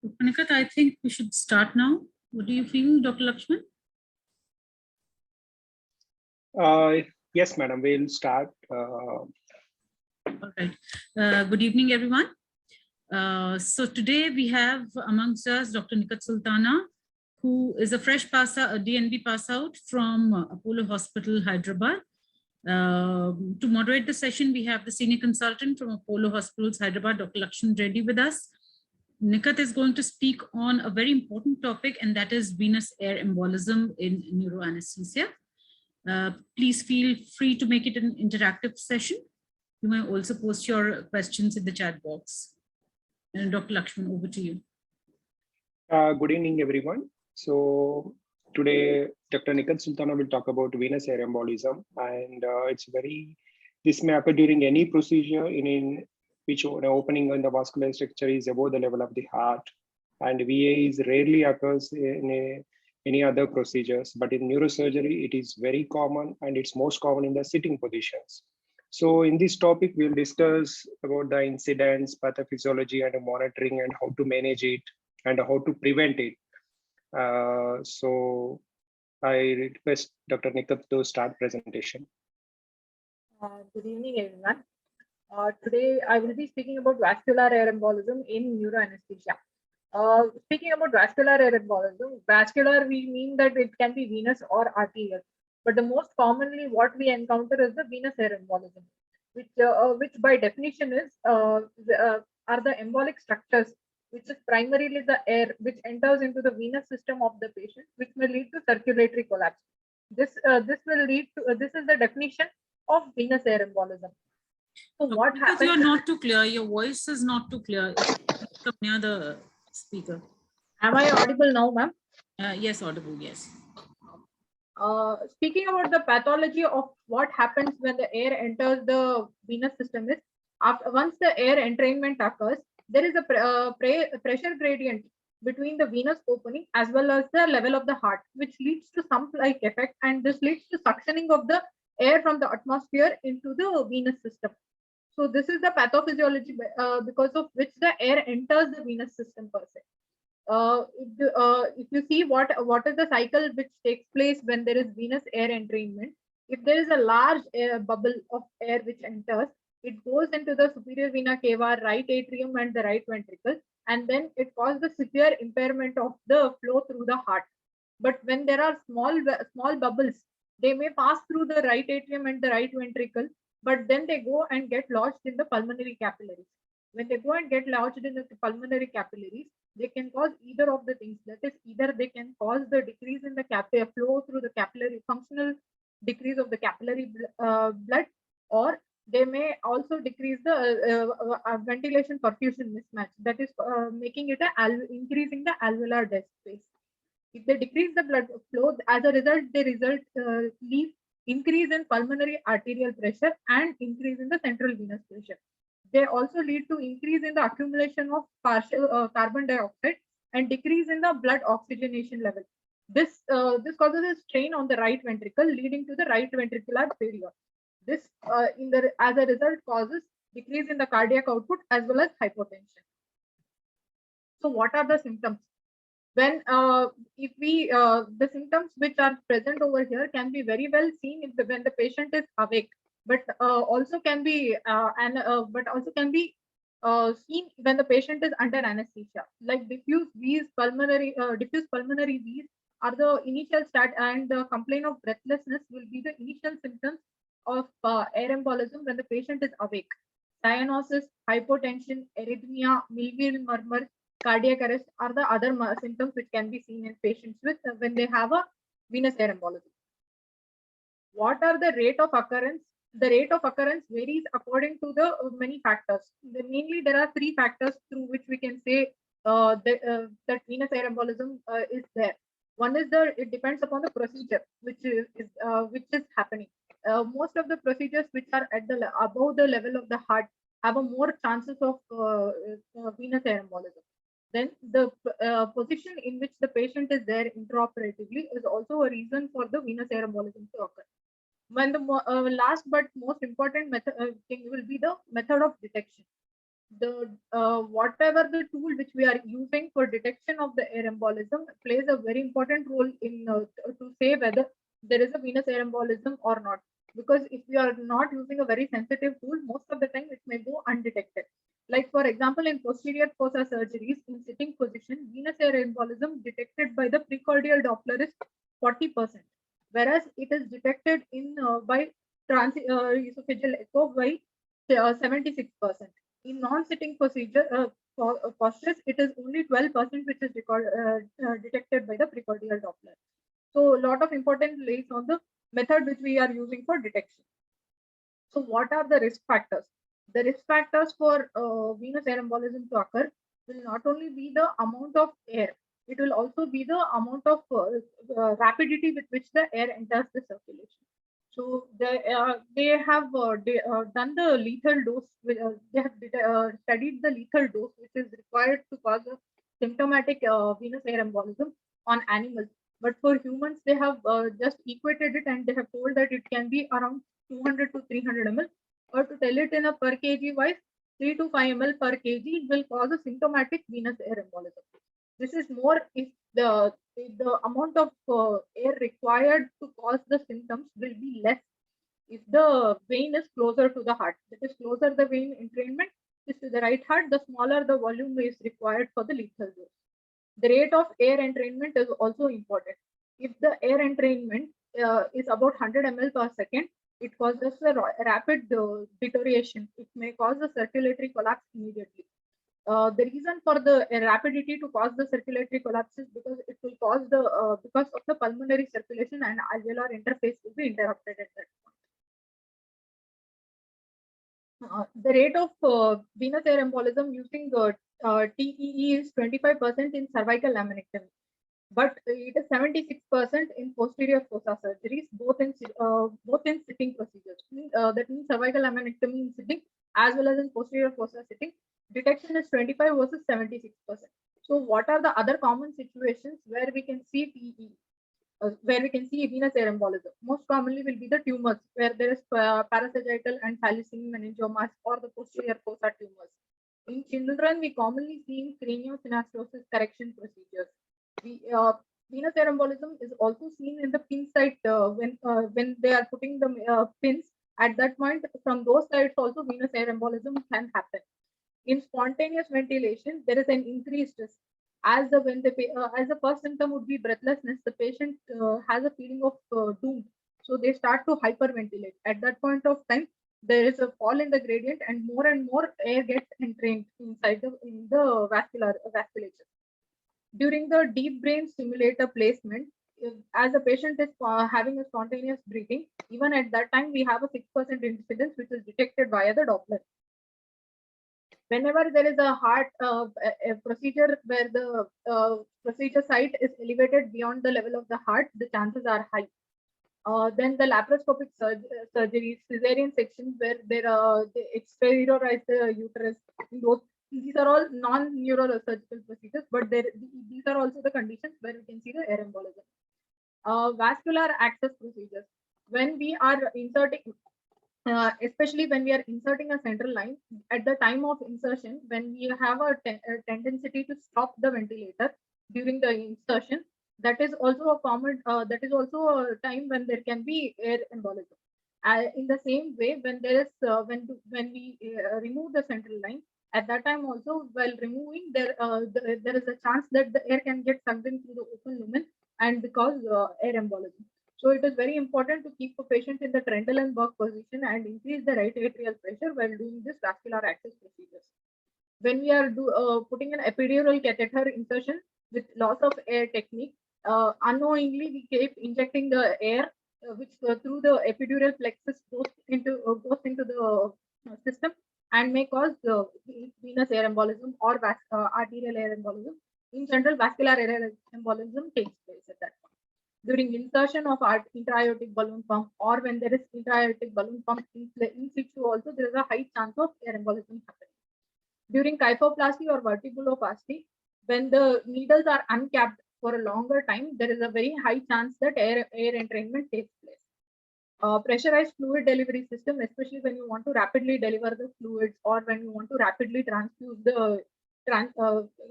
Nikhat, I think we should start now. What do you feel, Dr. Lakshman? Yes, madam, we'll start. All right. Good evening, everyone. So today we have amongst us Dr. Nikhat Sultana, who is a fresh a DNB pass out from Apollo Hospital, Hyderabad. To moderate the session, we have the senior consultant from Apollo Hospitals, Hyderabad, Dr. Lakshman Reddy with us. Nikhat is going to speak on a very important topic, and that is venous air embolism in neuroanesthesia. Please feel free to make it an interactive session. You may also post your questions in the chat box. And Dr. Lakshman, over to you. Good evening, everyone. So today, Dr. Nikhat Sultana will talk about venous air embolism, and this may occur during any procedure in which an opening in the vascular structure is above the level of the heart, and VA is rarely occurs in any other procedures, but in neurosurgery, it is very common, and it's most common in the sitting positions. So in this topic, we'll discuss about the incidence, pathophysiology, and monitoring, and how to manage it, and how to prevent it. So I request Dr. Nikhat to start presentation. Good evening, everyone. Today, I will be speaking about vascular air embolism in neuroanesthesia. Speaking about vascular air embolism, vascular, we mean that it can be venous or arterial. But the most commonly what we encounter is the venous air embolism, which by definition is are the embolic structures, which is primarily the air which enters into the venous system of the patient, which may lead to circulatory collapse. This will lead to this is the definition of venous air embolism. So what happens? You are not too clear. Your voice is not too clear. Come near the speaker. Am I audible now, ma'am? Yes, audible. Yes. Speaking about the pathology of what happens when the air enters the venous system is once the air entrainment occurs, there is a pressure gradient between the venous opening as well as the level of the heart, which leads to sump-like effect, and this leads to suctioning of the air from the atmosphere into the venous system. So this is the pathophysiology because of which the air enters the venous system per se. If you see what is the cycle which takes place when there is venous air entrainment, if there is a large bubble of air which enters, it goes into the superior vena cava, right atrium, and the right ventricle, and then it causes the severe impairment of the flow through the heart. But when there are small bubbles, they may pass through the right atrium and the right ventricle, but then they go and get lodged in the pulmonary capillaries. When they go and get lodged in the pulmonary capillaries, they can cause either of the things. That is, either they can cause the decrease in the flow through the capillary, functional decrease of the capillary blood, or they may also decrease the ventilation perfusion mismatch. That is making it increasing the alveolar dead space. If they decrease the blood flow, as a result, they leave increase in pulmonary arterial pressure and increase in the central venous pressure. They also lead to increase in the accumulation of partial carbon dioxide and decrease in the blood oxygenation level. This causes a strain on the right ventricle, leading to the right ventricular failure. This, as a result, causes decrease in the cardiac output as well as hypotension. So, what are the symptoms? When the symptoms which are present over here can be very well seen when the patient is awake, but also can be seen when the patient is under anesthesia, like diffuse pulmonary wheeze are the initial start, and the complaint of breathlessness will be the initial symptoms of air embolism when the patient is awake. Cyanosis, hypotension, arrhythmia, Millville murmur, cardiac arrest are the other symptoms which can be seen in patients with when they have a venous air embolism. What are the rate of occurrence? The rate of occurrence varies according to the many factors. Mainly, there are three factors through which we can say that venous air embolism is there. One is it depends upon the procedure which is happening. Most of the procedures which are at the above the level of the heart have a more chances of venous air embolism. Then the position in which the patient is there intraoperatively is also a reason for the venous air embolism to occur. When the last but most important thing will be the method of detection. the whatever the tool which we are using for detection of the air embolism plays a very important role in to say whether there is a venous air embolism or not. Because if we are not using a very sensitive tool, most of the time it may go undetected. Like for example, in posterior fossa surgeries in sitting position, venous air embolism detected by the precordial Doppler is 40%, whereas it is detected in by esophageal echo by 76%. In non-sitting postures, it is only 12% which is detected by the precordial Doppler. So a lot of important lays on the method which we are using for detection. So what are the risk factors? The risk factors for venous air embolism to occur will not only be the amount of air, it will also be the amount of rapidity with which the air enters the circulation. So they have done the lethal dose. They have studied the lethal dose which is required to cause a symptomatic venous air embolism on animals. But for humans, they have just equated it and they have told that it can be around 200 to 300 ml, or to tell it in a per kg wise, 3 to 5 ml per kg will cause a symptomatic venous air embolism. This is more if the amount of air required to cause the symptoms will be less if the vein is closer to the heart. That is, closer the vein entrainment is to the right heart, the smaller the volume is required for the lethal dose. The rate of air entrainment is also important. If the air entrainment is about 100 ml per second, it causes a rapid deterioration. It may cause a circulatory collapse immediately. The reason for the rapidity to cause the circulatory collapse is because it will cause the because of the pulmonary circulation and alveolar interface will be interrupted at that point. The rate of venous air embolism using TEE is 25% in cervical laminectomy, but it is 76% in posterior fossa surgeries, both in sitting procedures. That means cervical laminectomy in sitting as well as in posterior fossa sitting. Detection is 25 versus 76%. So what are the other common situations where we can see TE, where we can see venous air embolism? Most commonly will be the tumors, where there is parasagittal and thalassemia meningiomas or the posterior fossa tumors. In children, we commonly see craniosynostosis correction procedures. Venous air embolism is also seen in the pin site when they are putting the pins. At that point, from those sites also venous air embolism can happen. In spontaneous ventilation, there is an increased risk. As the first symptom would be breathlessness, the patient has a feeling of doom, so they start to hyperventilate. At that point of time, there is a fall in the gradient, and more air gets entrained inside the vasculature. During the deep brain stimulator placement, as a patient is having a spontaneous breathing, even at that time we have a 6% incidence which is detected via the Doppler. Whenever there is a heart a procedure where the procedure site is elevated beyond the level of the heart, the chances are high. Then the laparoscopic surgeries, cesarean sections where they exteriorize the uterus. These are all non-neurosurgical procedures, but these are also the conditions where we can see the air embolism. Vascular access procedures. When we are inserting, especially when we are inserting a central line, at the time of insertion, when we have a tendency to stop the ventilator during the insertion, that is also a common. That is also a time when there can be air embolism. In the same way, when there is when we remove the central line, at that time also, while removing, there is a chance that the air can get sucked in through the open lumen and cause air embolism. So it is very important to keep a patient in the Trendelenburg position and increase the right atrial pressure while doing this vascular access procedures. When we are putting an epidural catheter insertion with loss of air technique, unknowingly we keep injecting the air which through the epidural plexus goes into the system and may cause venous air embolism or arterial air embolism. In general, vascular air embolism takes place at that point. During insertion of intra-aortic balloon pump, or when there is intra-aortic balloon pump in situ also, there is a high chance of air embolism happening. During kyphoplasty or vertebuloplasty, when the needles are uncapped for a longer time, there is a very high chance that air entrainment takes place. pressurized fluid delivery system, especially when you want to rapidly deliver the fluids or when you want to rapidly transfuse the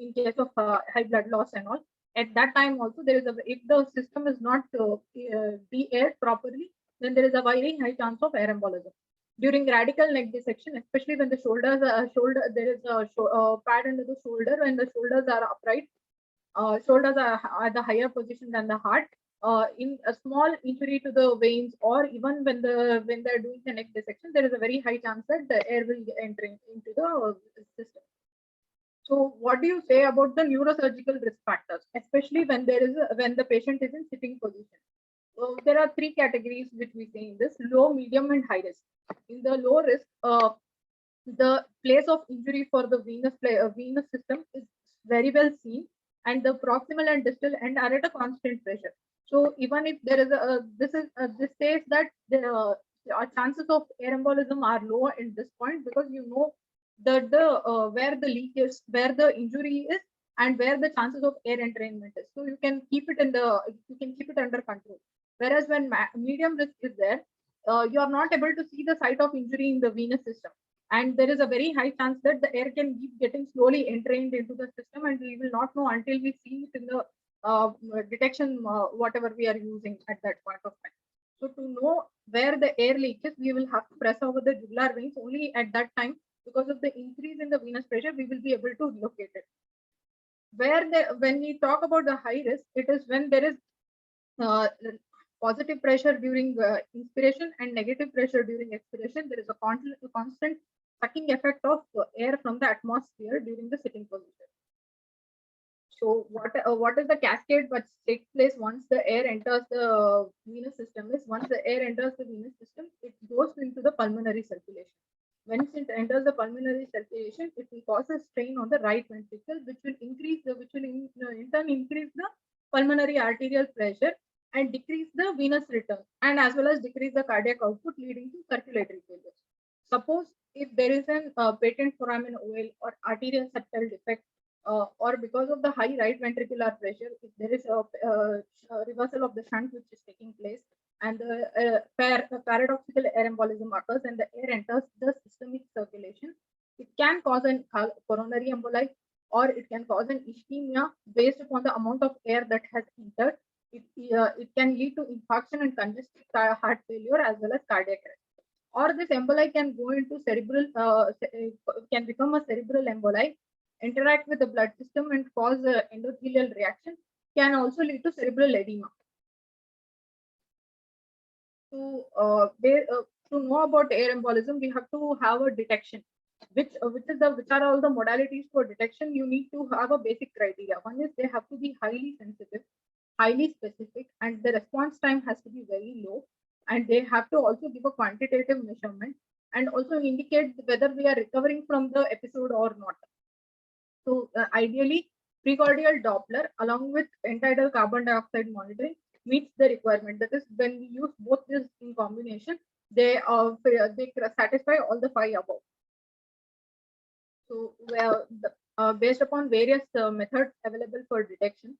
in case of high blood loss and all. At that time also there is a, if the system is not de-aired properly, then there is a very high chance of air embolism. During radical neck dissection, especially when the shoulders there is a pad under the shoulder, when the shoulders are upright, shoulders are at the higher position than the heart. In a small injury to the veins, or even when they're doing the neck dissection, there is a very high chance that the air will be entering into the system. So, what do you say about the neurosurgical risk factors, especially when when the patient is in sitting position? There are three categories which we say in this: low, medium, and high risk. In the low risk, the place of injury for the venous system is very well seen, and the proximal and distal end are at a constant pressure. So even if there is a this says that the chances of air embolism are low at this point, because you know that the where the leak is, where the injury is, and where the chances of air entrainment is. So you can keep it under control. Whereas when medium risk is there, you are not able to see the site of injury in the venous system, and there is a very high chance that the air can keep getting slowly entrained into the system, and we will not know until we see it in the detection whatever we are using at that point of time. So to know where the air leak is, we will have to press over the jugular veins. Only at that time, because of the increase in the venous pressure, we will be able to locate it. When we talk about the high risk, it is when there is positive pressure during inspiration and negative pressure during expiration. There is a constant sucking effect of air from the atmosphere during the sitting position. So what is the cascade which takes place once the air enters the venous system is, once the air enters the venous system, it goes into the pulmonary circulation. Once it enters the pulmonary circulation, it will cause a strain on the right ventricle, which will in turn increase the pulmonary arterial pressure and decrease the venous return, and as well as decrease the cardiac output, leading to circulatory failure. Suppose if there is an patent foramen OL or arterial septal defect, or because of the high right ventricular pressure, if there is a reversal of the shunt which is taking place, and the paradoxical air embolism occurs and the air enters the systemic circulation, it can cause an coronary emboli, or it can cause an ischemia based upon the amount of air that has entered. It can lead to infarction and congestive heart failure as well as cardiac arrest. Or this emboli can go into cerebral, can become a cerebral emboli, interact with the blood system and cause endothelial reaction, can also lead to cerebral edema. To know about air embolism, we have to have a detection. Which are all the modalities for detection? You need to have a basic criteria. One is they have to be highly sensitive, highly specific, and the response time has to be very low. And they have to also give a quantitative measurement and also indicate whether we are recovering from the episode or not. So ideally, precordial Doppler along with end-tidal carbon dioxide monitoring meets the requirement. That is, when we use both this in combination, they satisfy all the five above. So based upon various methods available for detection,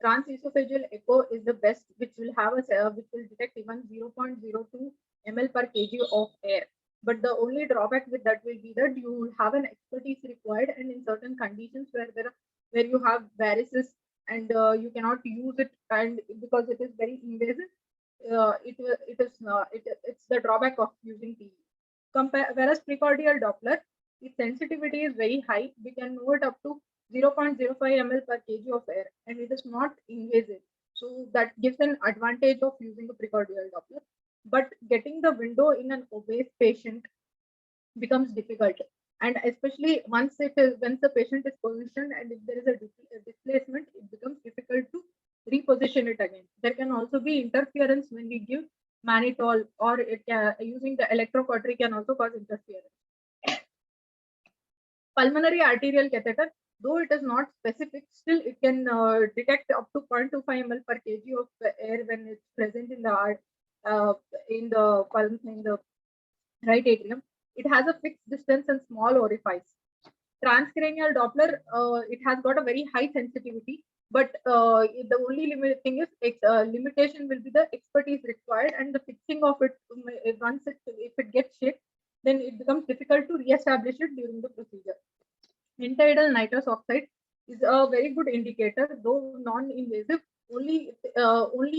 transesophageal echo is the best, which will detect even 0.02 ml per kg of air. But the only drawback with that will be that you will have an expertise required, and in certain conditions where you have varices and you cannot use it, and because it is very invasive, it's the drawback of using TE. Whereas precordial Doppler, its sensitivity is very high. We can know it up to 0.05 ml per kg of air, and it is not invasive. So that gives an advantage of using a precordial Doppler. But getting the window in an obese patient becomes difficult, and especially once the patient is positioned and if there is a displacement, it becomes difficult to reposition it again. There can also be interference when we give mannitol, or using the electrocautery can also cause interference. Pulmonary arterial catheter, though it is not specific, still it can detect up to 0.25 ml per kg of air when it's present in the heart, in the right atrium. It has a fixed distance and small orifice. Transcranial Doppler, it has got a very high sensitivity, But the only thing is limitation will be the expertise required, and the fixing of it once if it gets shaped, then it becomes difficult to re-establish it during the procedure. End-tidal nitrous oxide is a very good indicator, though non-invasive. Only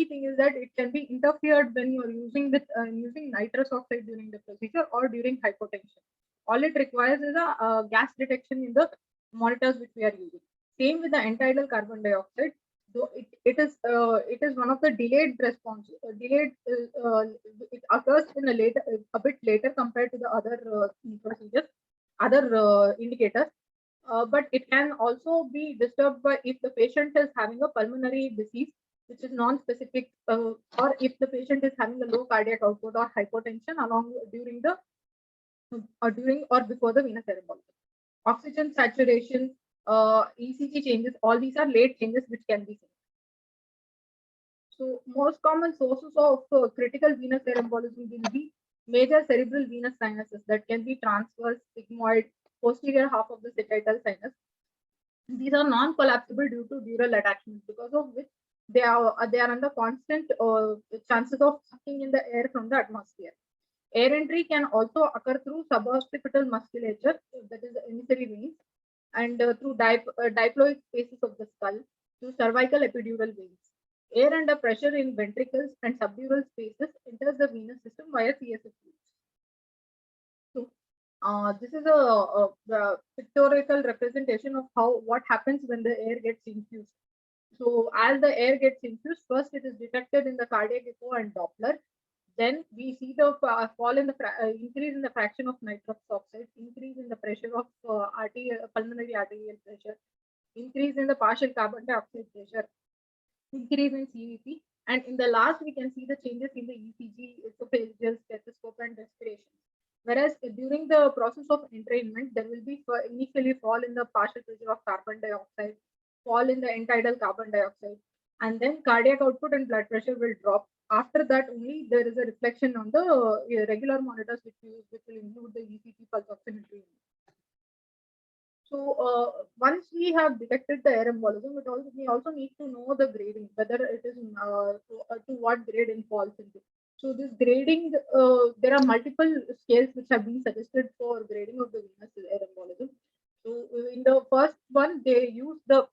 thing is that it can be interfered when you are using using nitrous oxide during the procedure or during hypotension. All it requires is a gas detection in the monitors which we are using. Same with the end-tidal carbon dioxide. Though it is one of the delayed response. It occurs in a bit later compared to the other procedures, other indicators. But it can also be disturbed by if the patient is having a pulmonary disease which is non-specific, or if the patient is having a low cardiac output or hypotension along during or before the venous embolism. Oxygen saturation, ECG changes, all these are late changes which can be seen. So most common sources of critical venous air embolism will be major cerebral venous sinuses that can be transverse, sigmoid, posterior half of the sagittal sinus. These are non-collapsible due to dural attachment, because of which they are under constant chances of sucking in the air from the atmosphere. Air entry can also occur through suboccipital musculature, that is the emissary veins, and through diploid spaces of the skull, through cervical epidural veins. Air under pressure in ventricles and subdural spaces enters the venous system via CSF fluids. So, this is a pictorial representation of what happens when the air gets infused. So, as the air gets infused, first it is detected in the cardiac echo and Doppler. Then we see the fall in the increase in the fraction of nitrous oxide, increase in the pressure of pulmonary arterial pressure, increase in the partial carbon dioxide pressure, increase in CVP, and in the last we can see the changes in the ECG, esophageal stethoscope, and respiration. Whereas during the process of entrainment, there will be initially fall in the partial pressure of carbon dioxide, fall in the end-tidal carbon dioxide, and then cardiac output and blood pressure will drop. After that, only there is a reflection on the regular monitors which will include the ECG pulse oximetry. So once we have detected the air embolism, we also need to know the grading, whether it is to what grade it falls into. So this grading, there are multiple scales which have been suggested for grading of the venous air embolism. So in the first one, they use the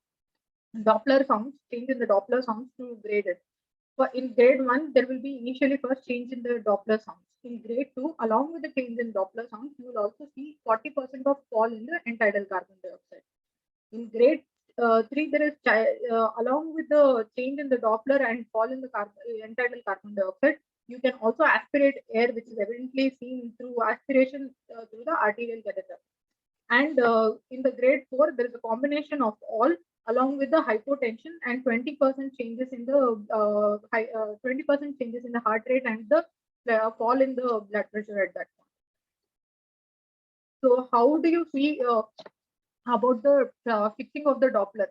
Doppler sounds, change in the Doppler sounds to grade it. For in grade 1, there will be initially first change in the Doppler sounds. In grade 2, along with the change in Doppler sounds, you will also see 40% of fall in the end-tidal carbon dioxide. In grade 3, there is along with the change in the Doppler and fall in the end-tidal carbon dioxide, you can also aspirate air, which is evidently seen through aspiration through the arterial catheter. And in the grade 4, there is a combination of all, along with the hypotension and 20% changes in the 20% changes in the heart rate and the fall in the blood pressure at that point. So how do you see about the fixing of the Doppler?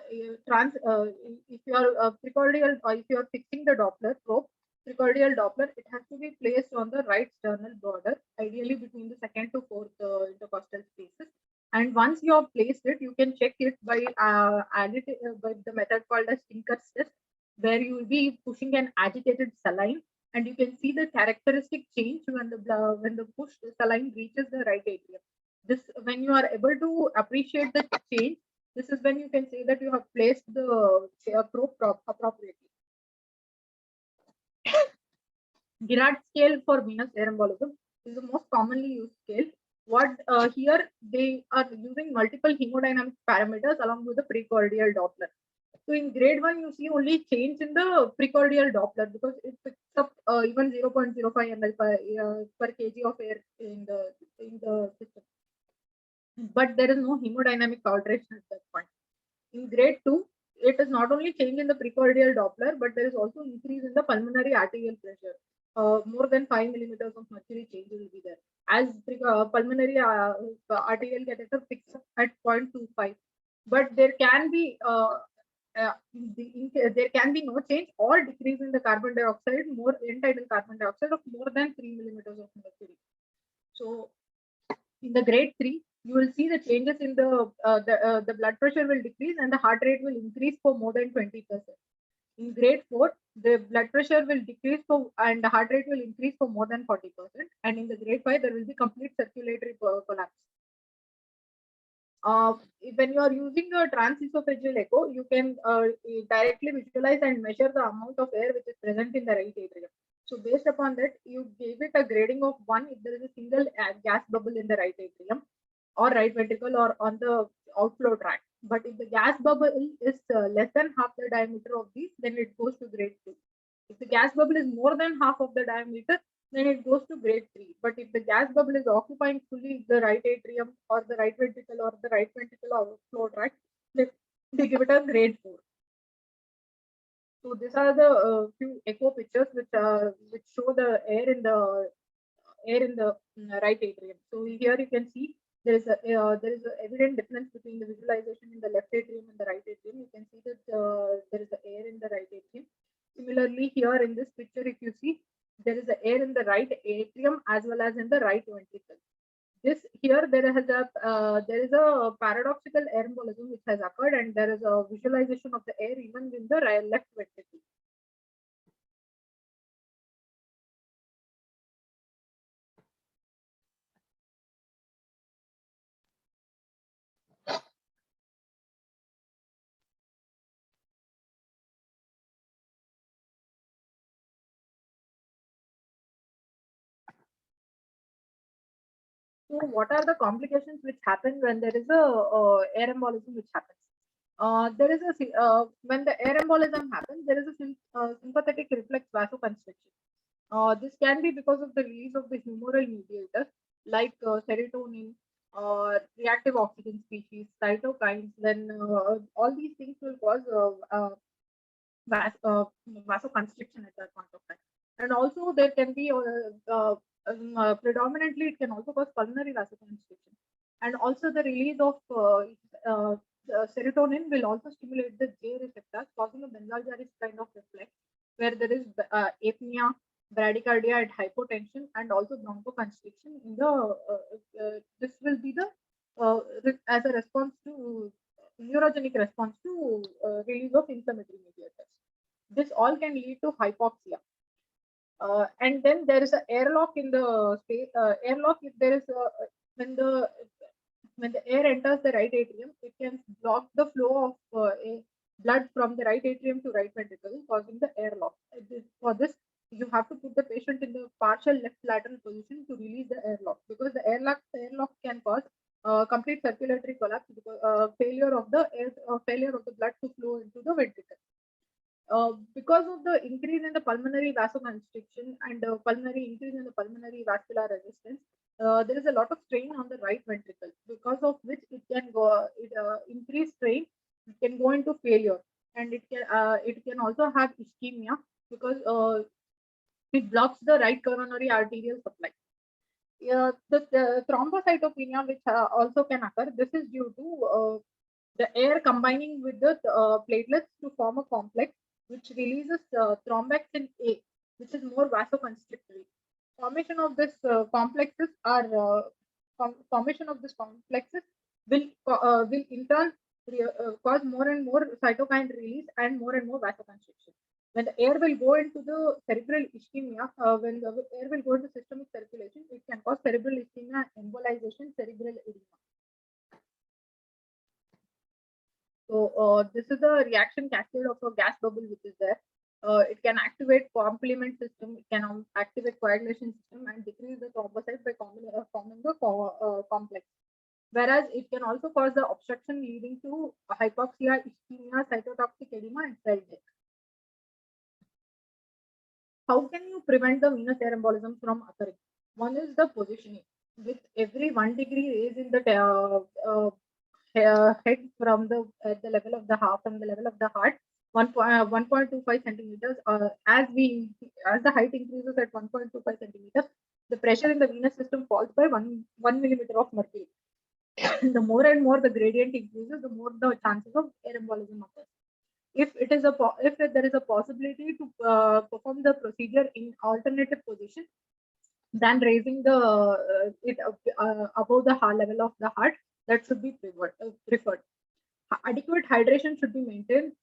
If you are precordial, or if you are fixing the Doppler probe, precordial Doppler, it has to be placed on the right sternal border, ideally between the second to fourth intercostal spaces. And once you have placed it, you can check it by the method called as Tinker's test, where you will be pushing an agitated saline, and you can see the characteristic change when the pushed saline reaches the right atrium. This, when you are able to appreciate the change, this is when you can say that you have placed the probe appropriately. Girard scale for venous air embolism is the most commonly used scale. What here they are using multiple hemodynamic parameters along with the precordial Doppler. So in grade 1, you see only change in the precordial Doppler because it picks up even 0.05 ml per kg of air in the system. But there is no hemodynamic alteration at that point. In grade 2, it is not only change in the precordial Doppler, but there is also increase in the pulmonary arterial pressure. More than 5 millimeters of mercury change will be there, as pulmonary arterial catheter picks up at 0.25. But there can be there can be no change or decrease in the carbon dioxide, more end-tidal carbon dioxide of more than 3 millimeters of mercury. So in the grade 3, you will see the changes in the blood pressure will decrease and the heart rate will increase for more than 20%. In grade 4, the blood pressure will decrease and the heart rate will increase for more than 40%. And in the grade 5, there will be complete circulatory collapse. When you are using a transesophageal echo, you can directly visualize and measure the amount of air which is present in the right atrium. So based upon that, you gave it a grading of 1 if there is a single gas bubble in the right atrium or right ventricle or on the outflow tract. But if the gas bubble is less than half the diameter of these, then it goes to grade 2. If the gas bubble is more than half of the diameter, then it goes to grade 3. But if the gas bubble is occupying fully the right atrium or the right ventricle or the right ventricle outflow tract, they give it a grade 4. So these are the few echo pictures which show the air in the right atrium. So here you can see there is a evident difference between the visualization in the left atrium and the right atrium. You can see that there is the air in the right atrium. Similarly, here in this picture, if you see, there is the air in the right atrium as well as in the right ventricle. This here there is a paradoxical air embolism which has occurred, and there is a visualization of the air even in the left ventricle. So what are the complications which happen when there is a air embolism which happens? There is when the air embolism happens, there is a sympathetic reflex vasoconstriction. This can be because of the release of the humoral mediators like serotonin, reactive oxygen species, cytokines. Then all these things will cause vasoconstriction at that point of time. And also there can be predominantly it can also cause pulmonary vasoconstriction. And also the release of serotonin will also stimulate the J receptors, causing a Benzalgeric kind of reflex where there is apnea, bradycardia, and hypotension, and also bronchoconstriction. In the this will be the as a response to neurogenic response to release of inflammatory mediators. This all can lead to hypoxia. And then there is an airlock in the space. Airlock if there is when the air enters the right atrium, it can block the flow of blood from the right atrium to right ventricle, causing the airlock. For this, you have to put the patient in the partial left lateral position to release the airlock, because the airlock can cause complete circulatory collapse because failure of the blood to flow into the ventricle. Because of the increase in the pulmonary vasoconstriction and increase in the pulmonary vascular resistance, there is a lot of strain on the right ventricle, because of which it can go increased strain. It can go into failure, and it can also have ischemia because it blocks the right coronary arterial supply. The thrombocytopenia, which also can occur, this is due to the air combining with the platelets to form a complex which releases thrombexin A, which is more vasoconstrictory. Formation of this complexes will in turn cause more and more cytokine release and more vasoconstriction. When the air will go into the cerebral ischemia, when the air will go into systemic circulation, it can cause cerebral ischemia, embolization, cerebral edema. So this is the reaction cascade of a gas bubble which is there. It can activate complement system, it can activate coagulation system and decrease the thrombocyte by forming the complex. Whereas it can also cause the obstruction leading to hypoxia, ischemia, cytotoxic edema, and cell death. How can you prevent the venous air embolism from occurring? One is the positioning. With every 1 degree raise in the head from the level of the heart, from the level of the heart, 1.25 centimeters. As the height increases at 1.25 centimeters, the pressure in the venous system falls by 1 millimeter of mercury. The more and more the gradient increases, the more the chances of air embolism occurs. If there is a possibility to perform the procedure in alternative position, than raising the it above the heart level of the heart. That should be preferred. Adequate hydration should be maintained.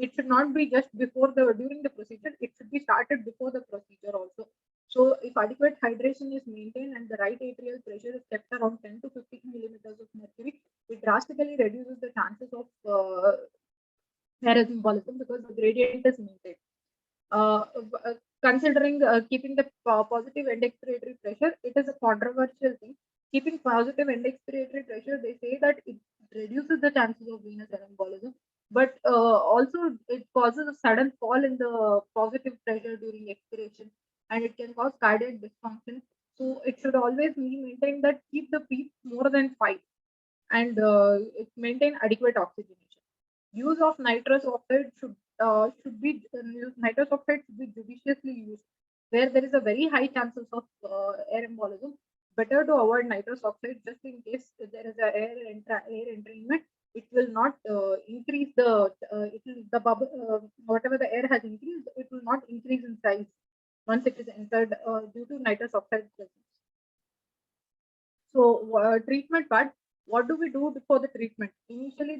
It should not be just before the during the procedure. It should be started before the procedure also. So if adequate hydration is maintained and the right atrial pressure is kept around 10 to 15 millimeters of mercury, it drastically reduces the chances of embolism because the gradient is maintained. Uh, Considering keeping the positive end expiratory pressure, it is a controversial thing. Keeping positive end expiratory pressure, they say that it reduces the chances of venous embolism, but also it causes a sudden fall in the positive pressure during expiration, and it can cause cardiac dysfunction. So it should always be maintained that keep the PEEP more than 5 and maintain adequate oxygenation. Use of nitrous oxide should be nitrous oxide should be judiciously used where there is a very high chances of air embolism. Better to avoid nitrous oxide just in case there is a air entrainment. It will not increase the it will the bubble whatever the air has increased. It will not increase in size once it is entered due to nitrous oxide presence. So treatment part, what do we do for the treatment? Initially,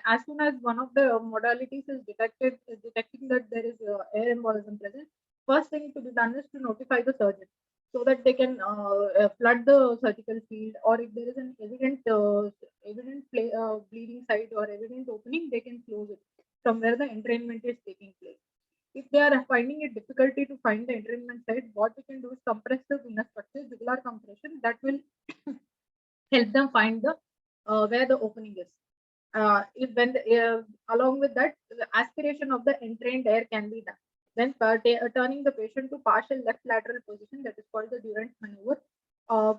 as soon as one of the modalities is detecting that there is air embolism present, first thing to be done is to notify the surgeon so that they can flood the surgical field, or if there is an evident bleeding site or evident opening, they can close it from where the entrainment is taking place. If they are finding it difficulty to find the entrainment site, what we can do is compress the venous structure, jugular compression, that will help them find the where the opening is. If when along with that, the aspiration of the entrained air can be done. Then turning the patient to partial left lateral position, that is called the Durant maneuver,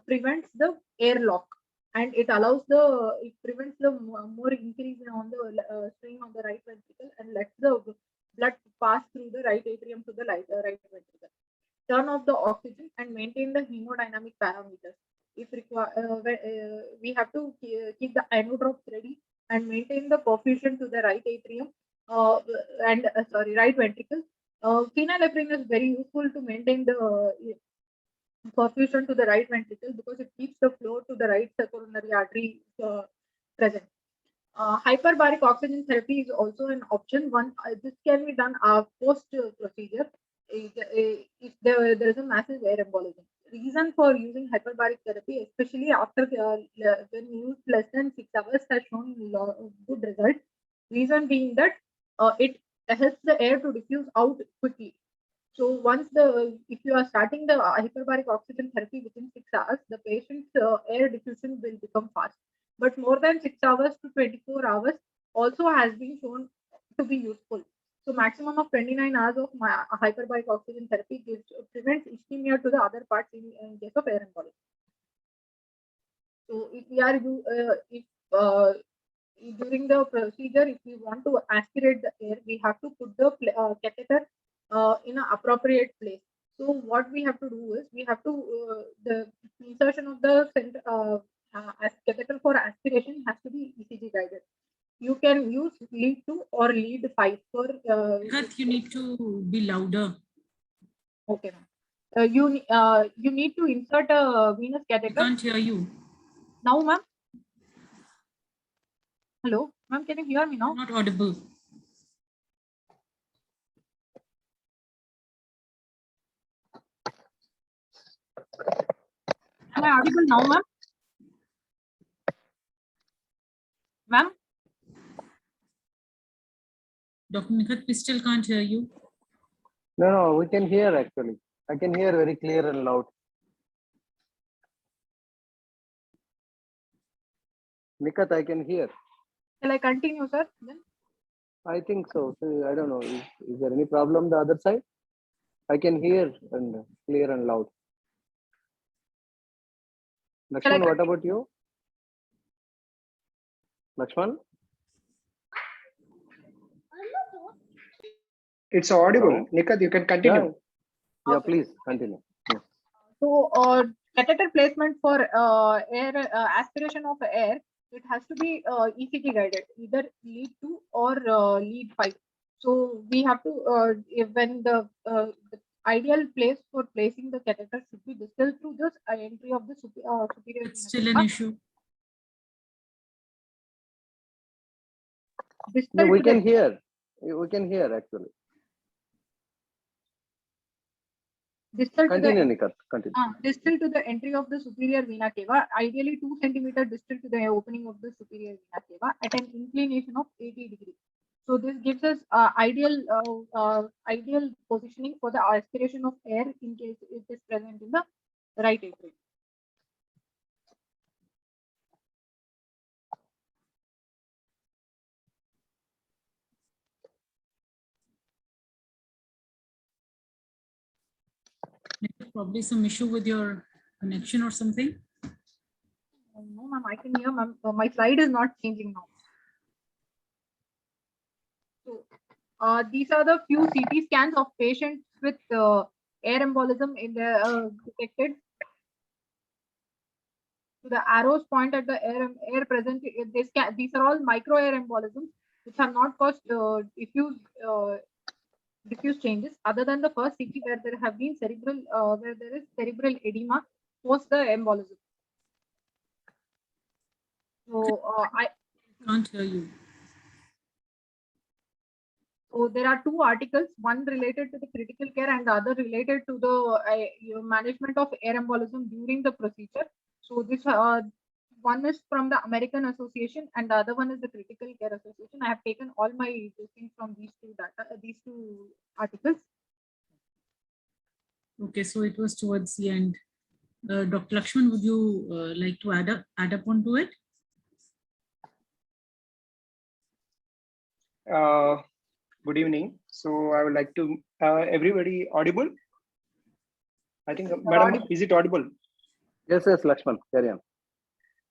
prevents the air lock, and it allows it prevents the more increase on the strain on the right ventricle and lets the blood pass through the right atrium to the right ventricle. Turn off the oxygen and maintain the hemodynamic parameters. If required, we have to keep the inodrops ready and maintain the perfusion to the right atrium and right ventricle. Phenylephrine is very useful to maintain the perfusion to the right ventricle because it keeps the flow to the right coronary artery present. Hyperbaric oxygen therapy is also an option. This can be done post procedure if there is a massive air embolism. Reason for using hyperbaric therapy, especially after when used less than 6 hours, has shown good results. Reason being that it helps the air to diffuse out quickly. So once if you are starting the hyperbaric oxygen therapy within 6 hours, the patient's air diffusion will become fast. But more than 6 hours to 24 hours also has been shown to be useful. So maximum of 29 hours of hyperbaric oxygen therapy prevents ischemia to the other parts in case of air embolism. So if we are during the procedure, if we want to aspirate the air, we have to put the catheter in an appropriate place. So what we have to do is we have to the insertion of the catheter for aspiration has to be ECG guided. You can use lead 2 or lead 5 for. You need to be louder. Okay, ma'am. You need to insert a venous catheter. I can't hear you. Now, ma'am. Hello, ma'am. Can you hear me now? Not audible. Am I audible now, ma'am? Ma'am? Dr. Nikhat, we still can't hear you. No, we can hear actually. I can hear very clear and loud. Nikhat, I can hear. Shall I continue, sir? Then? I think so. I don't know. Is there any problem the other side? I can hear and clear and loud. Lakshman, what about you? Lakshman? It's audible. Hello? Nikhat, you can continue. Yeah, please continue. Yeah. So, catheter placement for air aspiration of air, it has to be ECG guided, either lead 2 or lead 5. So we have to when the ideal place for placing the catheter should be distal to the entry of the superior It's vena still an cava. issue. Distal No, we to the can hear. We can hear actually. distal to the Continue, Nikhat. Continue. distal to the entry of the superior vena cava, ideally 2 centimeter distal to the opening of the superior vena cava at an inclination of 80 degrees. So this gives us ideal positioning for the aspiration of air in case it is present in the right atrium. Probably some issue with your connection or something. No, ma'am, I can hear, ma'am. My slide is not changing now. So these are the few CT scans of patients with air embolism in the detected. So the arrows point at the air present. These are all micro air embolisms which have not caused diffuse changes other than the first CT where there have been where there is cerebral edema post the embolism. So I can't hear you. So there are 2 articles, one related to the critical care and the other related to the management of air embolism during the procedure. So this one is from the American Association and the other one is the Critical Care Association. I have taken all my things from these 2 articles. Okay, so it was towards the end. Dr. Lakshman, would you like to add up onto it? Good evening. So I would like to, everybody audible? I think, madam, is it audible? Yes, Lakshman, carry on.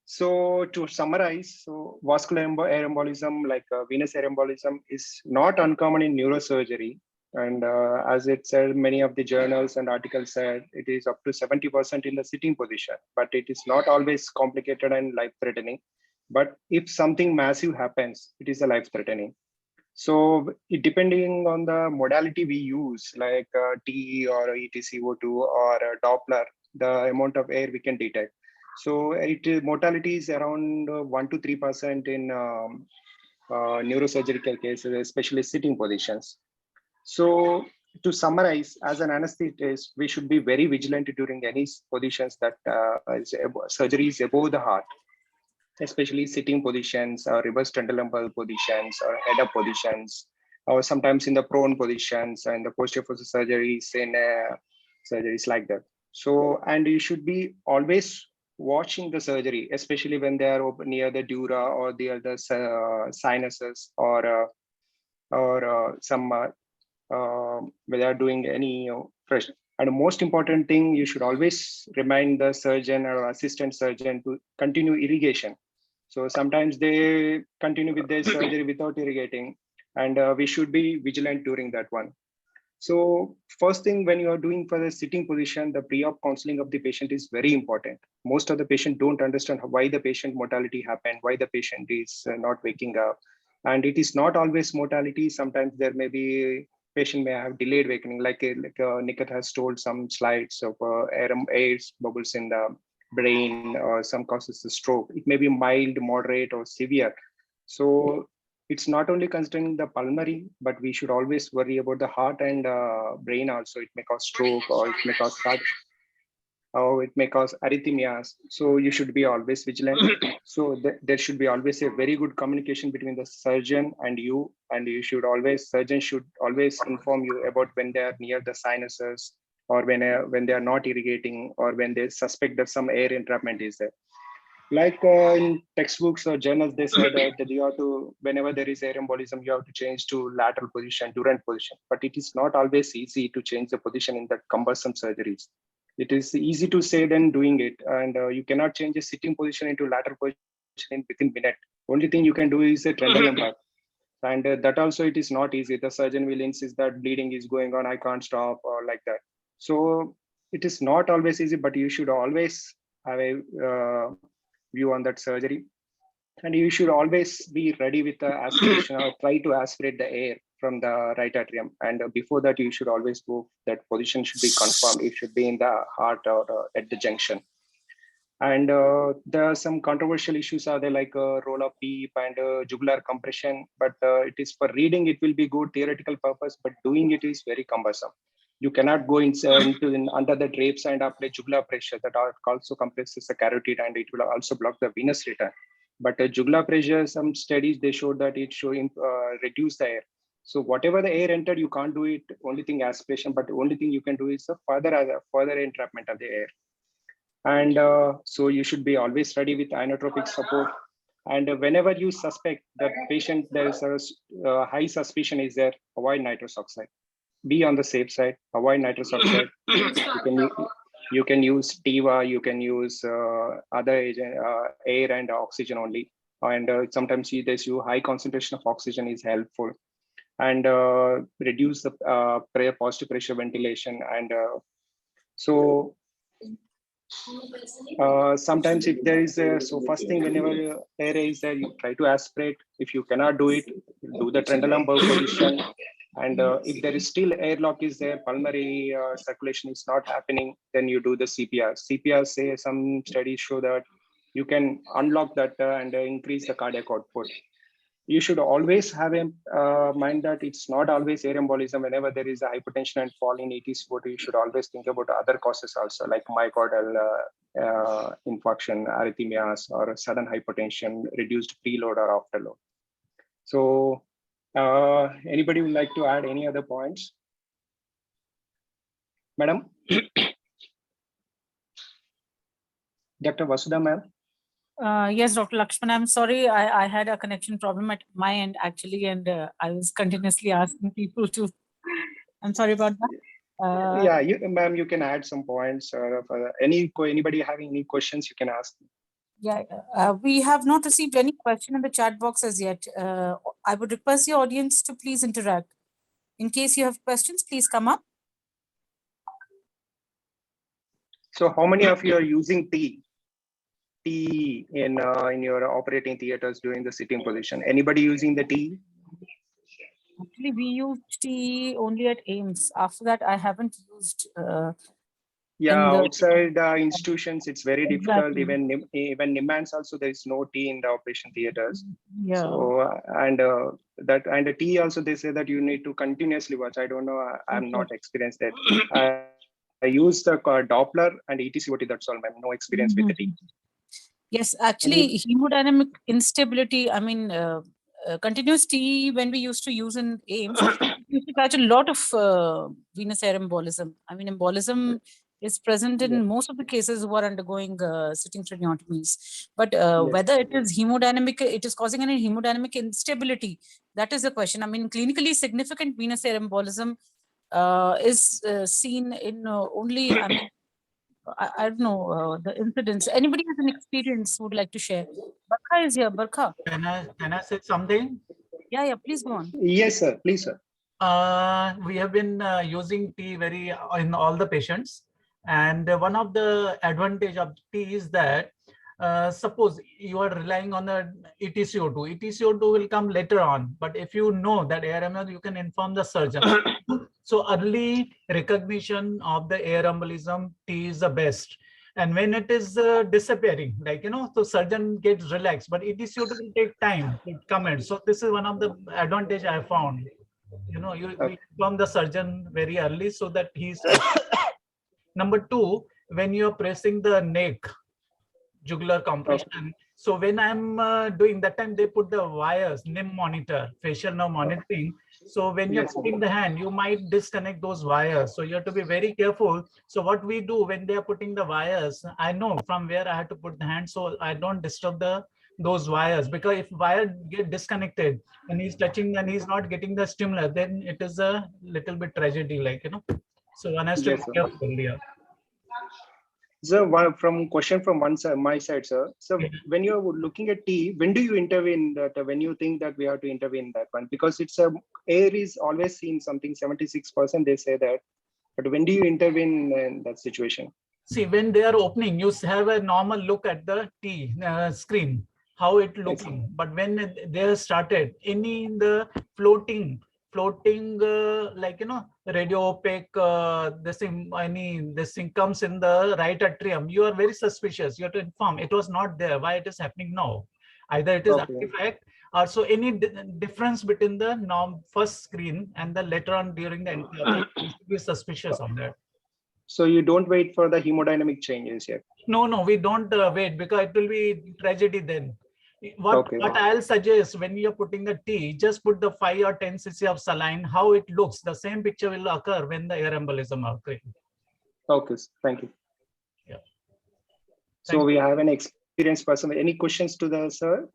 So to summarize, so vascular air embolism, like venous air embolism, is not uncommon in neurosurgery. And as it said, many of the journals and articles said it is up to 70% in the sitting position, but it is not always complicated and life-threatening. But if something massive happens, it is a life-threatening. So depending on the modality we use, like TE or ETCO2 or Doppler, the amount of air we can detect. So mortality is around 1 to 3% in neurosurgical cases, especially sitting positions. So to summarize, as an anesthetist, we should be very vigilant during any positions that surgery is above the heart, especially sitting positions or reverse tendon-lumbar positions or head-up positions, or sometimes in the prone positions and the posterior fossa surgeries in surgeries like that. So, and you should be always watching the surgery, especially when they are near the dura or the other sinuses or some when they are doing any fresh. And the most important thing, you should always remind the surgeon or assistant surgeon to continue irrigation. So sometimes they continue with their surgery without irrigating, and we should be vigilant during that one. So first thing, when you are doing for the sitting position, the pre-op counseling of the patient is very important. Most of the patient don't understand why the patient mortality happened, why the patient is not waking up. And it is not always mortality. Sometimes there may be patient may have delayed awakening, like Nikhat has told some slides of air bubbles in the brain, or some causes the stroke. It may be mild, moderate, or severe. So it's not only considering the pulmonary, but we should always worry about the heart and brain also. It may cause stroke, or it may cause heart, or it may cause arrhythmias. So you should be always vigilant. So there should be always a very good communication between the surgeon and you should always, surgeon should always inform you about when they are near the sinuses, or when they are not irrigating, or when they suspect that some air entrapment is there. Like in textbooks or journals, they said that you have to, whenever there is air embolism, you have to change to lateral position, durant position. But it is not always easy to change the position in that cumbersome surgeries. It is easy to say than doing it. And you cannot change a sitting position into lateral position within minute. Only thing you can do is a tendon lumbar. And that also, it is not easy. The surgeon will insist that bleeding is going on, I can't stop, or like that. So it is not always easy, but you should always have a view on that surgery. And you should always be ready with the aspiration, or try to aspirate the air from the right atrium. And before that, you should always go, that position should be confirmed. It should be in the heart or at the junction. And there are some controversial issues are there, like roll of PEEP and jugular compression, but it is for reading, it will be good theoretical purpose, but doing it is very cumbersome. You cannot go under the drapes and apply jugular pressure. That also compresses the carotid and it will also block the venous return. But jugular pressure, some studies, they showed that it showing reduce the air. So whatever the air entered, you can't do it, only thing aspiration, but the only thing you can do is the further entrapment of the air. And so you should be always ready with inotropic support. And whenever you suspect that patient, there is a high suspicion is there, avoid nitrous oxide. Be on the safe side, avoid nitrous oxide. You can use TIVA, you can use other agent, air and oxygen only. And sometimes there's high concentration of oxygen is helpful. And reduce the positive pressure ventilation. And so sometimes if there is so first thing, whenever air is there, you try to aspirate. If you cannot do it, do the Trendelenburg position. And if there is still airlock is there, pulmonary circulation is not happening, then you do the CPR. CPR, say some studies show that you can unlock that and increase the cardiac output. You should always have in mind that it's not always air embolism. Whenever there is a hypertension and fall in ET-SpO2, you should always think about other causes also, like myocardial infarction, arrhythmias, or sudden hypertension, reduced preload or afterload. So anybody would like to add any other points? Madam? Dr. Vasudha, ma'am? Yes, Dr. Lakshman, I'm sorry, I had a connection problem at my end actually, and I was continuously asking people to, I'm sorry about that. Yeah, ma'am, you can add some points. Anybody having any questions, you can ask. Yeah, we have not received any question in the chat box as yet. I would request the audience to please interact. In case you have questions, please come up. So how many of you are using T in your operating theaters during the sitting position? Anybody using the T? Actually, we use T only at AIMS. After that, I haven't used. Yeah, outside institutions, it's very difficult. Even NIMANS also, there is no T in the operation theaters. Yeah. So and the T also, they say that you need to continuously watch. I don't know. I'm not experienced that. I use the Doppler and ETCOT. That's all, ma'am. No experience with the T. Yes, actually, hemodynamic instability. I mean, continuous T when we used to use in AIMS, we used to catch a lot of venous air embolism. I mean, embolism is present in most of the cases who are undergoing sitting tracheotomies. But whether it is hemodynamic, it is causing any hemodynamic instability. That is the question. I mean, clinically significant venous air embolism is seen in only, I mean, I don't know the incidence. Anybody has an experience would like to share? Barkha is here. Barkha. Can I say something? Yeah, please go on. Yes, sir. Please, sir. We have been using tea in all the patients, and one of the advantage of tea is that suppose you are relying on the ETCO2. ETCO2 will come later on, but if you know that air embolism, you can inform the surgeon. So early recognition of the air embolism, T is the best. And when it is disappearing, like, the surgeon gets relaxed, but ETCO2 will take time to come in. So this is one of the advantage I found. You inform the surgeon very early so that he's. Number two, when you're pressing the neck, jugular compression. So when I'm doing that time, they put the wires, NIM monitor, facial nerve monitoring. So when you're putting the hand, you might disconnect those wires. So you have to be very careful. So what we do when they are putting the wires, I know from where I have to put the hand, so I don't disturb those wires, because if wire get disconnected and he's touching and he's not getting the stimulus, then it is a little bit tragedy, So one has to be careful here. So from question from my side, sir. So when you're looking at T, when do you intervene that? When you think that we have to intervene that one, because it's air is always seen something 76%. They say that, but when do you intervene in that situation? See, when they are opening, you have a normal look at the T screen, how it looking. But when they started, the floating floating like radio opaque this thing comes in the right atrium, you are very suspicious. You have to inform it was not there. Why it is happening now? Either it is Okay. artifact or so any difference between the first screen and the later on during the entire you should be suspicious on that. So you don't wait for the hemodynamic changes yet. No, we don't wait, because it will be tragedy then. What I'll suggest, when you're putting the tea, just put the 5 or 10 cc of saline. How it looks, the same picture will occur when the air embolism occurs. Okay, thank you. Yeah. So we have an experienced person. Any questions to the sir?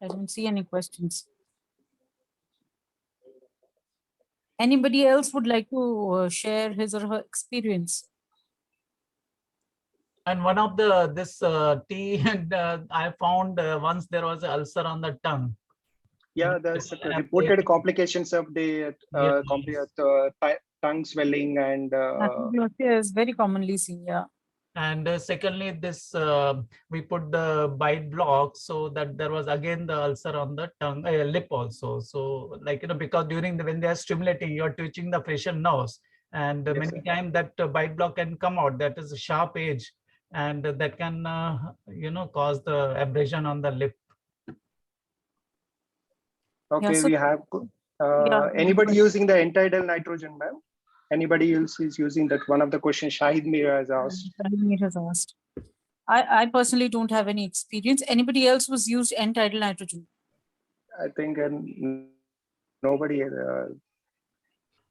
I don't see any questions. Anybody else would like to share his or her experience? And one of this tea, I found once there was an ulcer on the tongue. Yeah, there's reported complications of the tongue swelling and. Is very commonly seen, yeah. And secondly, this we put the bite block, so that there was again the ulcer on the tongue, lip also. So because during when they are stimulating, you are twitching the facial nerves, and many times that bite block can come out. That is a sharp edge, and that can cause the abrasion on the lip. Okay, so we have anybody using the end-tidal nitrogen, ma'am? Anybody else is using that? One of the questions Shahid Mir has asked. I personally don't have any experience. Anybody else was used end-tidal nitrogen? I think nobody.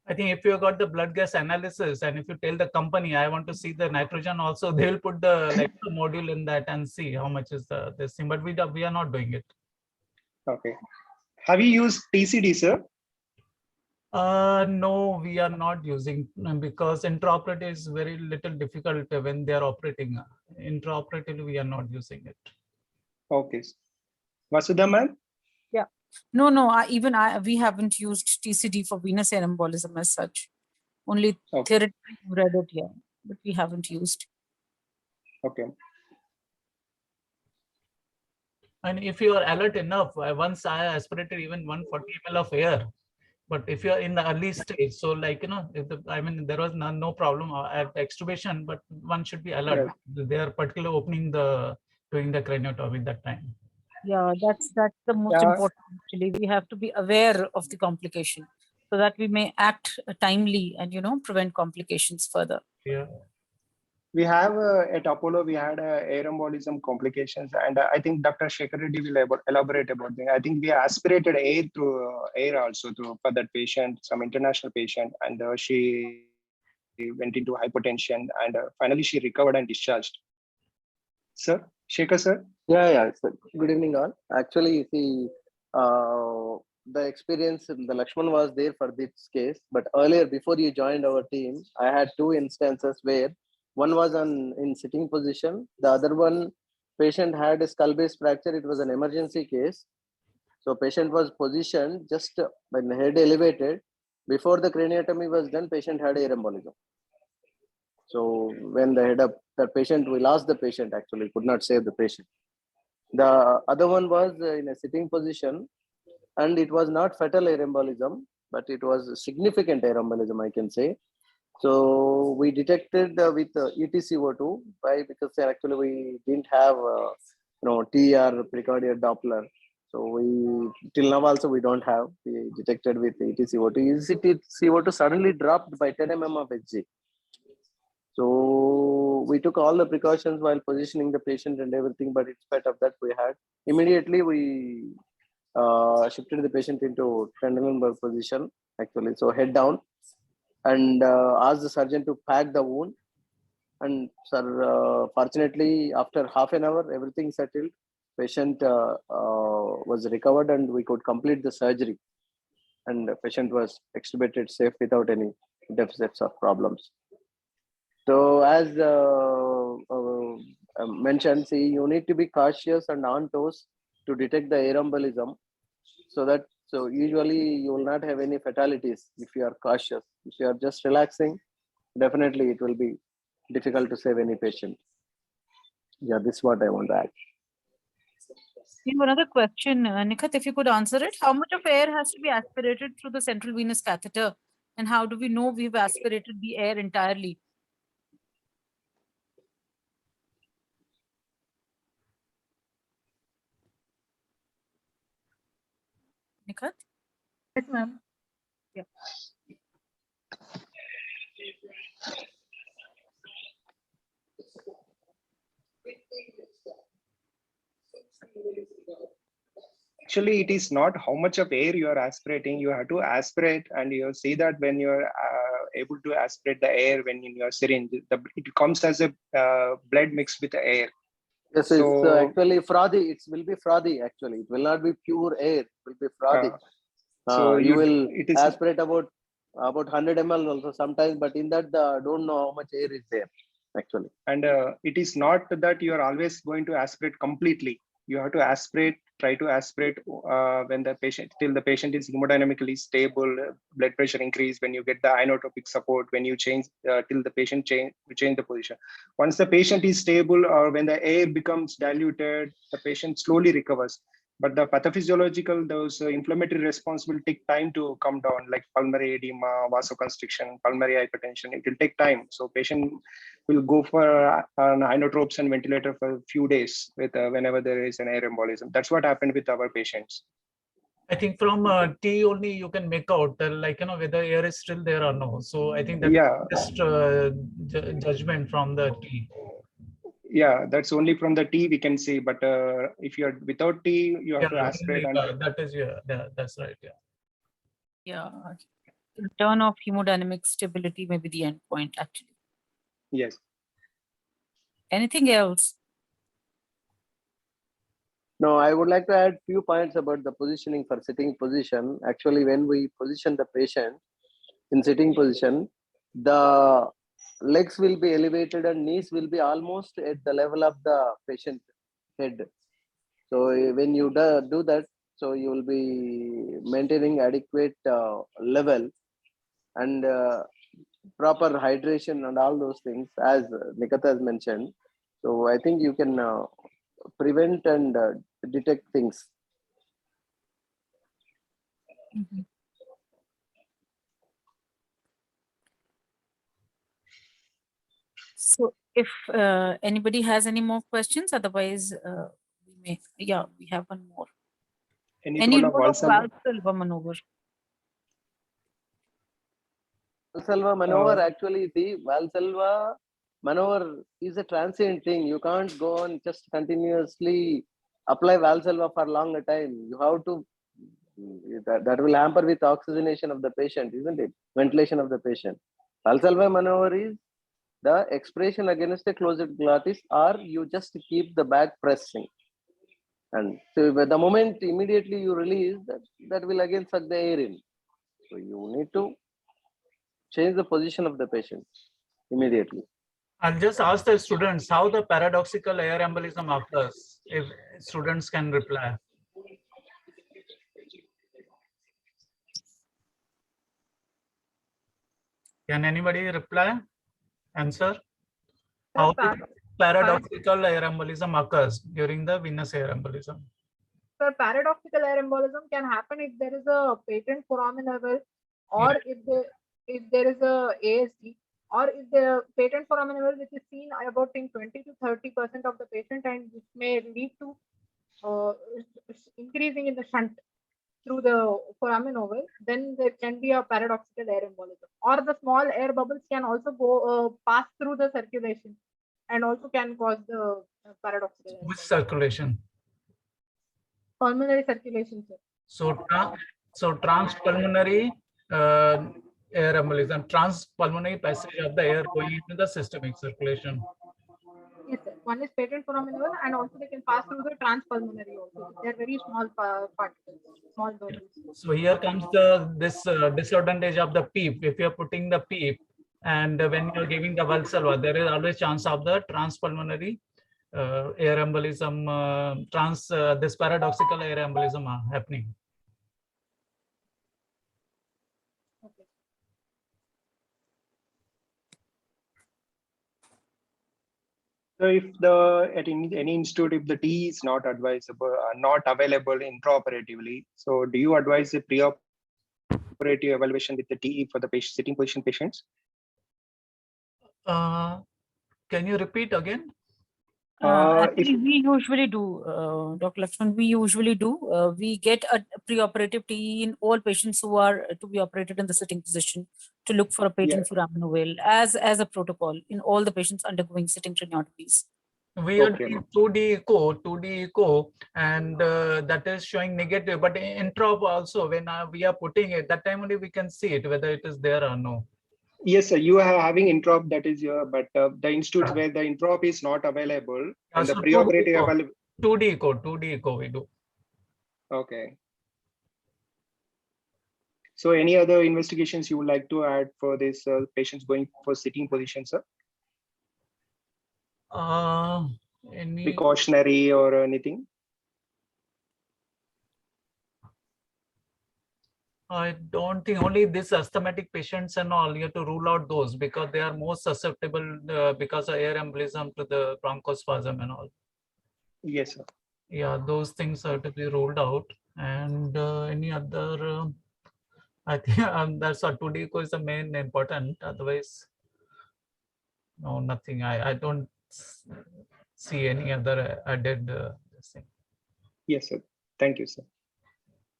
I think if you got the blood gas analysis, and if you tell the company, I want to see the nitrogen also, they will put the module in that and see how much is this thing. But we are not doing it. Okay. Have you used TCD, sir? No, we are not using, because intraoperative is very little difficult when they are operating. Intraoperatively, we are not using it. Okay. Vasudha, ma'am? Yeah. No, we haven't used TCD for venous air embolism as such. Only theoretically read it, yeah, but we haven't used. Okay. And if you are alert enough, once I aspirated even 140 ml of air. But if you are in the early stage, so there was no problem at extubation, but one should be alert. Yeah. They are particularly doing the craniotomy at that time. Yeah, that's the most important. Actually, we have to be aware of the complication so that we may act timely and prevent complications further. Yeah. We have at Apollo, we had air embolism complications, and I think Dr. Shekhar Reddy will elaborate about that. I think we aspirated air through air also for that patient, some international patient, and she went into hypotension, and finally she recovered and discharged. Sir, Shekhar sir? Yeah. Sir. Good evening all. Actually, see, the experience, the Lakshman was there for this case, but earlier, before you joined our team, I had 2 instances where one was in sitting position. The other one, patient had a skull base fracture. It was an emergency case. So patient was positioned just when the head elevated. Before the craniotomy was done, patient had air embolism. So when the head up, the patient, we lost the patient actually, could not save the patient. The other one was in a sitting position, and it was not fatal air embolism, but it was significant air embolism, I can say. So we detected with ETCO2. Why? Because actually we didn't have TR precordial Doppler. So we till now also we don't have. We detected with ETCO2. ETCO2 suddenly dropped by 10 mm of Hg. So we took all the precautions while positioning the patient and everything, but in spite of that, we had immediately we shifted the patient into Trendelenburg position actually. So head down, and asked the surgeon to pack the wound. And sir, fortunately, after half an hour, everything settled. Patient was recovered, and we could complete the surgery. And the patient was extubated safe without any deficits or problems. So as mentioned, see, you need to be cautious and on toes to detect the air embolism, so usually you will not have any fatalities if you are cautious. If you are just relaxing, definitely it will be difficult to save any patient. Yeah, this is what I want to add. We have another question, Nikhat, if you could answer it. How much of air has to be aspirated through the central venous catheter? And how do we know we've aspirated the air entirely? Nikhat? Yes, ma'am. Yeah. Actually, it is not how much of air you are aspirating. You have to aspirate, and you see that when you're able to aspirate the air when in your syringe, it comes as a blood mixed with the air. Yes, So it's actually frothy. It will be frothy actually. It will not be pure air. It will be frothy. so You will it is aspirate about 100 ml also sometimes, but in that don't know how much air is there actually. and it is not that you are always going to aspirate completely. You have to aspirate, try to aspirate when the patient, till the patient is hemodynamically stable, blood pressure increase, when you get the inotropic support, when you change till the patient change the position. Once the patient is stable or when the air becomes diluted, the patient slowly recovers. But the pathophysiological, those inflammatory response will take time to come down, like pulmonary edema, vasoconstriction, pulmonary hypertension. It will take time. So patient will go for an inotropes and ventilator for a few days with whenever there is an air embolism. That's what happened with our patients. I think from T only you can make out whether air is still there or no. So I think that Yeah, just judgment from the T. yeah, that's only from the T we can see. But if you're without T, you have to aspirate. And That is that's right. Yeah. Yeah. Return of hemodynamic stability may be the endpoint, actually. yes. Anything else? No, I would like to add few points about the positioning for sitting position. Actually, when we position the patient in sitting position, the legs will be elevated and knees will be almost at the level of the patient head. So when you do that, so you will be maintaining adequate level and proper hydration and all those things, as Nikhat has mentioned. So I think you can prevent and detect things. Mhm. So if anybody has any more questions, otherwise we may, yeah, we have one more. Any Role of role of Valsalva? Valsalva maneuver? Valsalva maneuver, actually, the Valsalva maneuver is a transient thing. You can't go on just continuously apply Valsalva for longer time. You have to, that will hamper with oxygenation of the patient, isn't it? Ventilation of the patient. Valsalva maneuver is the expression against a closed glottis, or you just keep the back pressing. And so the moment immediately you release, that will again suck the air in. So you need to change the position of the patient immediately. I'll just ask the students how the paradoxical air embolism occurs, if students can reply. Can anybody reply? Answer? How the paradoxical air embolism occurs during the venous air embolism? So paradoxical air embolism can happen if there is a patent foramen level, or if there is a ASD, or if the patent foramen level which is seen about in 20 to 30% of the patient, and which may lead to increasing in the shunt through the foramen oval, then there can be a paradoxical air embolism. Or the small air bubbles can also go pass through the circulation and also can cause the paradoxical air Which embolism. circulation? Pulmonary circulation, sir. So transpulmonary air embolism, transpulmonary passage of the air going into the systemic circulation. Yes, sir. One is patent foramen level, and also they can pass through the transpulmonary also. They're very small particles, small bubbles. So here comes this disadvantage of the PEEP. If you're putting the PEEP and when you're giving the Valsalva, there is always chance of the transpulmonary air embolism, this paradoxical air embolism happening. Okay. So if at any institute, if the TE is not advisable, not available intraoperatively, so do you advise a preoperative evaluation with the TE for the sitting position patients? Can you repeat again? Actually, we usually do, Dr. Lakshman, we usually do. We get a preoperative TE in all patients who are to be operated in the sitting position to look for a patent foramen ovale as a protocol in all the patients undergoing sitting craniotomies. We are doing 2D echo, and that is showing negative. But introp also, when we are putting it, that time only we can see it whether it is there or no. Yes, sir. You are having introp that is here, but the institutes where the introp is not available and the preoperative available. 2D echo we do. Okay. So any other investigations you would like to add for this patients going for sitting position, sir? Any Precautionary or anything? I don't think, only this asthmatic patients and all, you have to rule out those because they are most susceptible because of air embolism to the bronchospasm and all. Yes, sir. Yeah, those things are to be ruled out. And any other, I think that's what 2D echo is the main important. Otherwise, no, nothing. I don't see any other added thing. Yes, sir. Thank you, sir.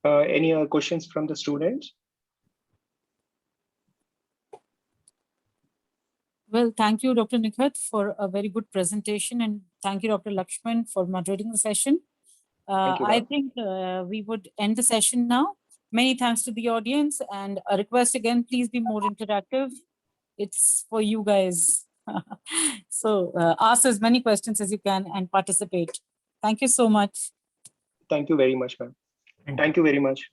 Any other questions from the students? Well, thank you, Dr. Nikhat, for a very good presentation, and thank you, Dr. Lakshman, for moderating the session. Thank you, I ma'am. think we would end the session now. Many thanks to the audience, and a request again, please be more interactive. It's for you guys. So ask as many questions as you can and participate. Thank you so much. Thank you very much, ma'am. Thank you very much.